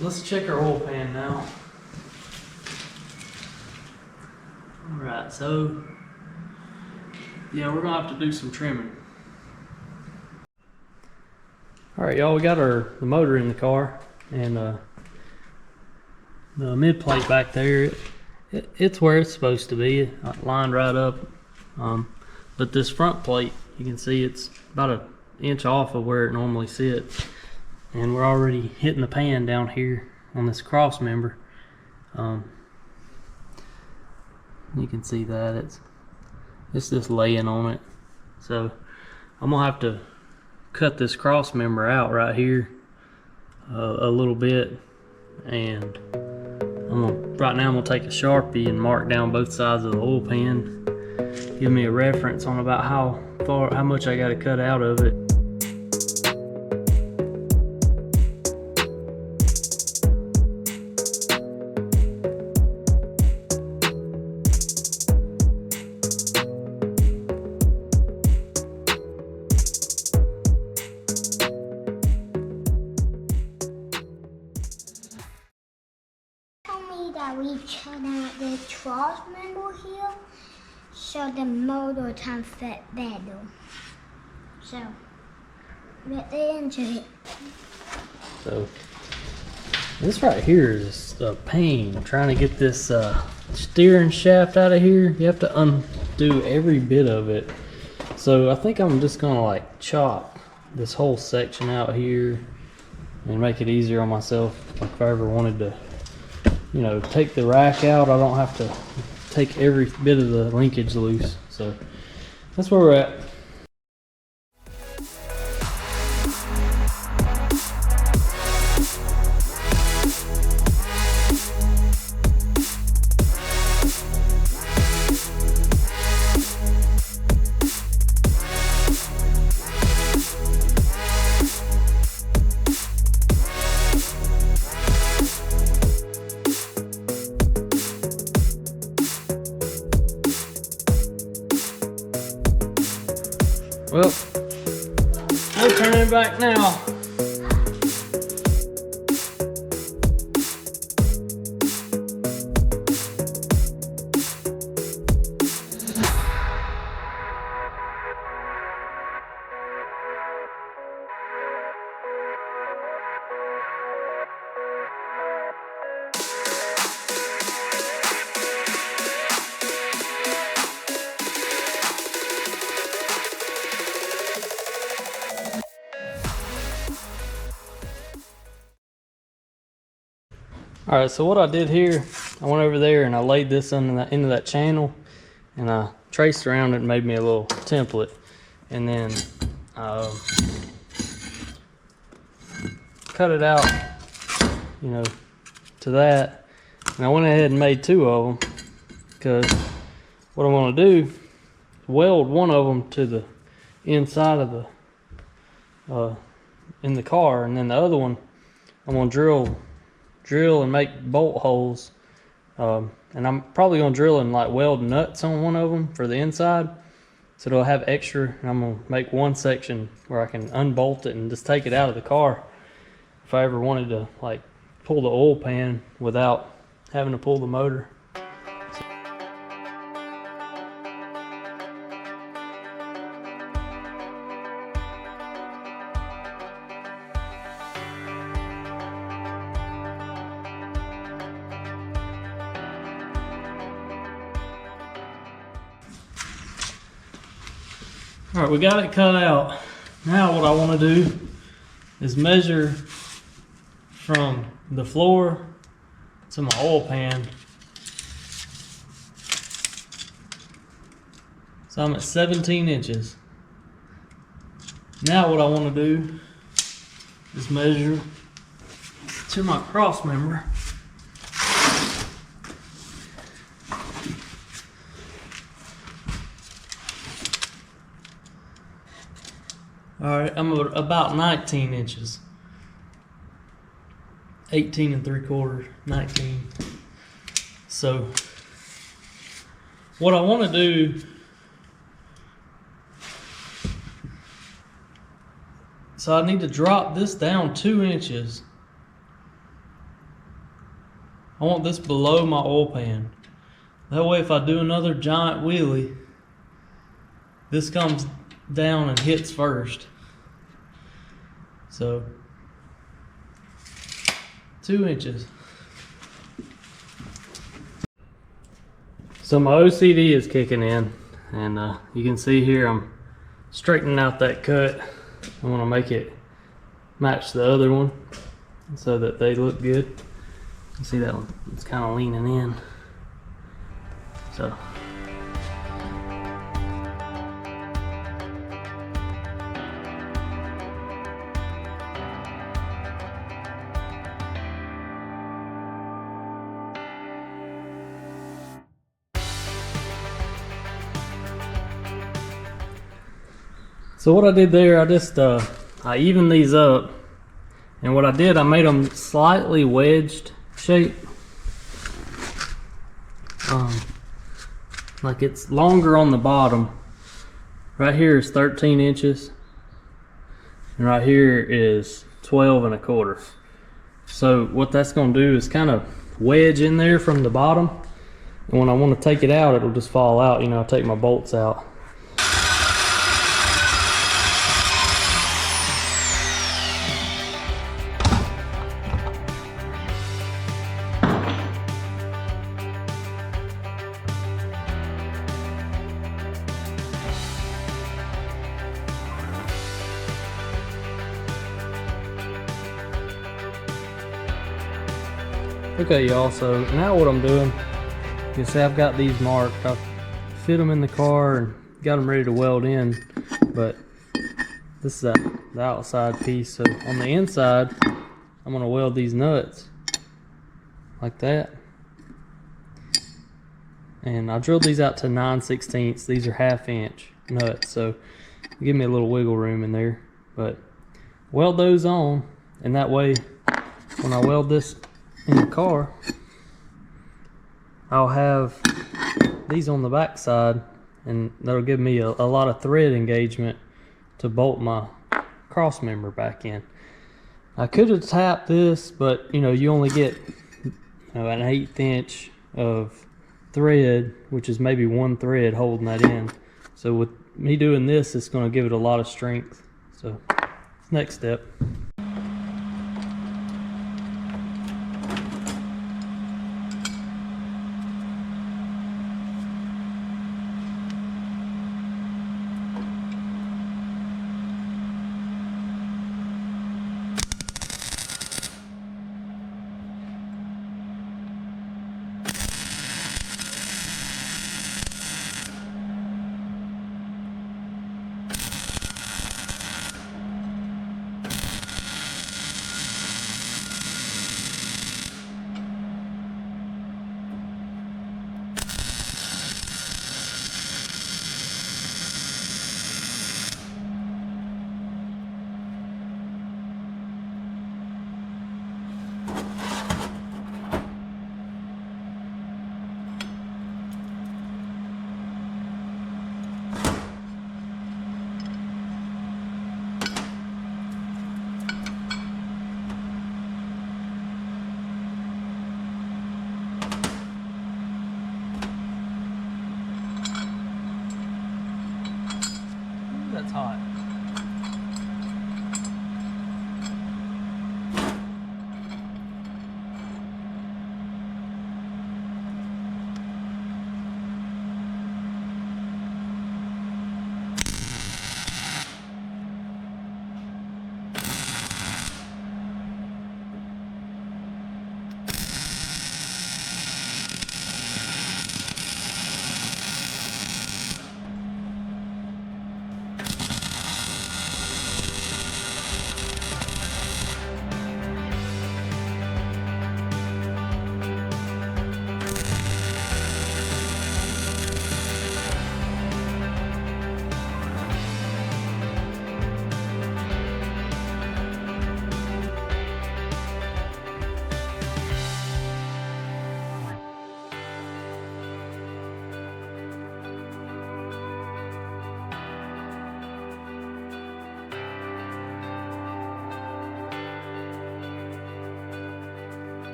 let's check our oil pan now. Alright, so yeah, we're gonna have to do some trimming. Alright y'all, we got the motor in the car, and the mid plate back there, it's where it's supposed to be, lined right up. But this front plate, you can see it's about an inch off of where it normally sits, and we're already hitting the pan down here on this cross member. You can see that it's just laying on it. So I'm gonna have to cut this cross member out right here a little bit, and right now I'm gonna take a Sharpie and mark down both sides of the oil pan, give me a reference on about how much I got to cut out of it. That we cut out the cross member here so the motor can fit better. So get into it. So this right here is a pain trying to get this steering shaft out of here. You have to undo every bit of it. So I think I'm just gonna like chop this whole section out here and make it easier on myself. Like if I ever wanted to, you know, take the rack out, I don't have to take every bit of the linkage loose. So that's where we're at. Well, no turning back now. Alright, so what I did here, I went over there and I laid this into that channel, and I traced around it and made me a little template, and then cut it out, you know, to that. And I went ahead and made two of them, because what I want to do is weld one of them to the inside of the in the car, and then the other one I'm going to drill and make bolt holes, and I'm probably gonna drill and like weld nuts on one of them for the inside, so it'll have extra. And I'm gonna make one section where I can unbolt it and just take it out of the car if I ever wanted to like pull the oil pan without having to pull the motor. All right, we got it cut out. Now what I want to do is measure from the floor to my oil pan. So I'm at 17 inches. Now what I want to do is measure to my cross member. All right, I'm about 19 inches. 18 3/4, 19. So what I want to do, so I need to drop this down 2 inches I want this below my oil pan. That way if I do another giant wheelie, this comes down and hits first. So 2 inches. So my OCD is kicking in, and you can see here I'm straightening out that cut. I want to make it match the other one so that they look good. You see that one? It's kind of leaning in. So what I did there, I evened these up, and what I did, I made them slightly wedged shape. Like it's longer on the bottom. Right here is 13 inches, and right here is 12 1/4. So what that's going to do is kind of wedge in there from the bottom, and when I want to take it out, it'll just fall out. You know, I take my bolts out. Okay y'all, so now what I'm doing, you see I've got these marked. I've fit them in the car and got them ready to weld in, but this is the outside piece. So on the inside, I'm gonna weld these nuts like that. And I drilled these out to 9/16. These are 1/2 inch nuts, so give me a little wiggle room in there. But weld those on, and that way when I weld this in the car, I'll have these on the back side, and that'll give me a lot of thread engagement to bolt my cross member back in. I could have tapped this, but you know, you only get an 1/8 inch of thread, which is maybe one thread holding that in. So with me doing this, it's going to give it a lot of strength. So next step.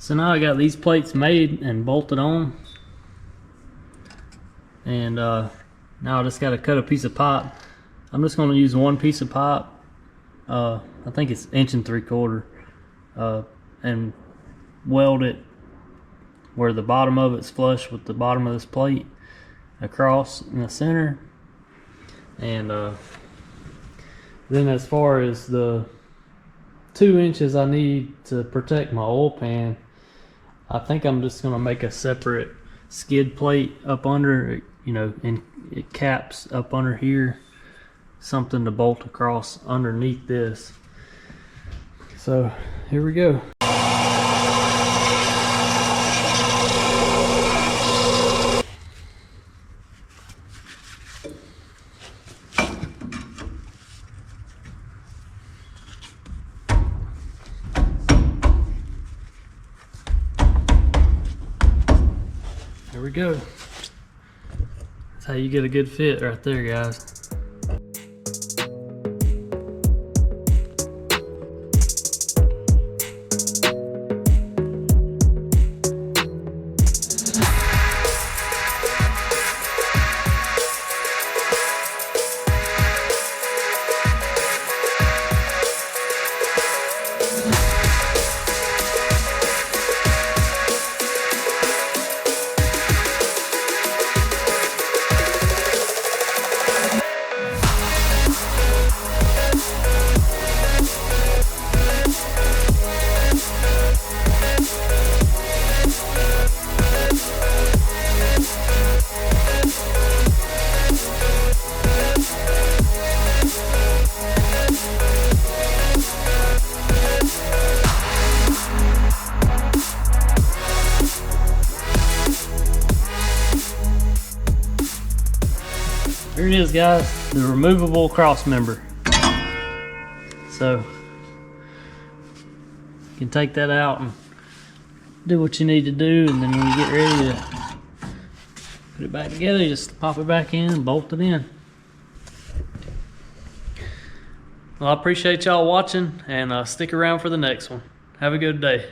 So now I got these plates made and bolted on, and now I just got to cut a piece of pipe. I'm just going to use one piece of pipe. I think it's 1 3/4, and weld it where the bottom of it's flush with the bottom of this plate across in the center. And then as far as the 2 inches I need to protect my oil pan, I think I'm just going to make a separate skid plate up under, you know, and it caps up under here, something to bolt across underneath this. So here we go. There we go. That's how you get a good fit right there, guys. Here it is, guys, the removable cross member. So you can take that out and do what you need to do, and then when you get ready to put it back together, you just pop it back in and bolt it in. Well, I appreciate y'all watching, and stick around for the next one. Have a good day.